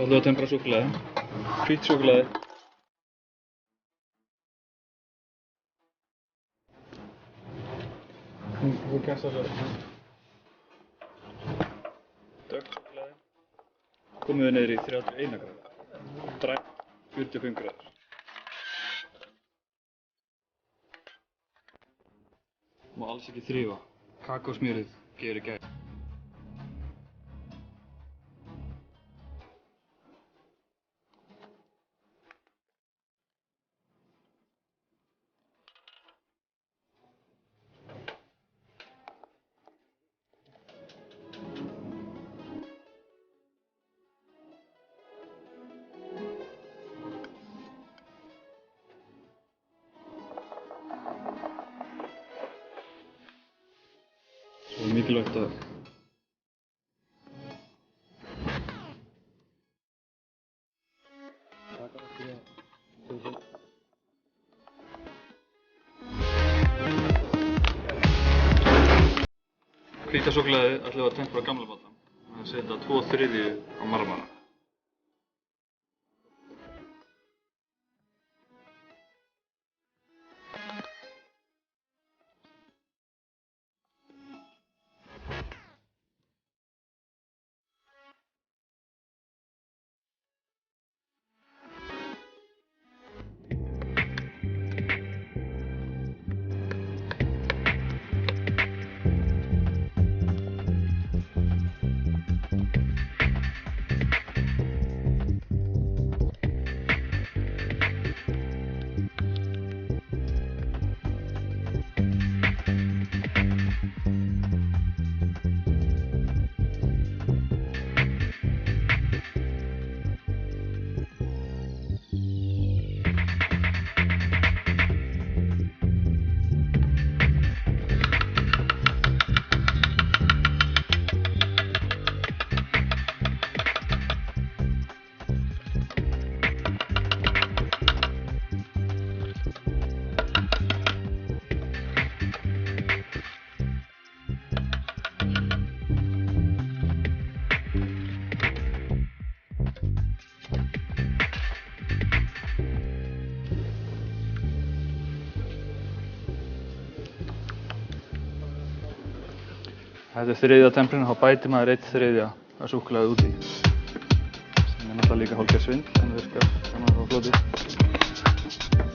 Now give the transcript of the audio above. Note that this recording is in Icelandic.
ætlum við að tempra súkkulaði. Hvítt súkkulaði. Þú kemst þessu. Dökkt súkkulaði. Komum við niður í 31 gráður. Dræmt 45 gráður. Má alls ekki þrífa. Kakósmjörið gerir gæði. Svo er mikilvægt að hvíta súkkulaðið ætlum við að tempra gamla bátann. Að setja 2/3 á marmara. Þetta er þriðja temprun og þá bætir maður 1/3 af súkkulaði út í. Sem er náttúrulega líka hálfgerð svindl en virkar þegar maður er á floti.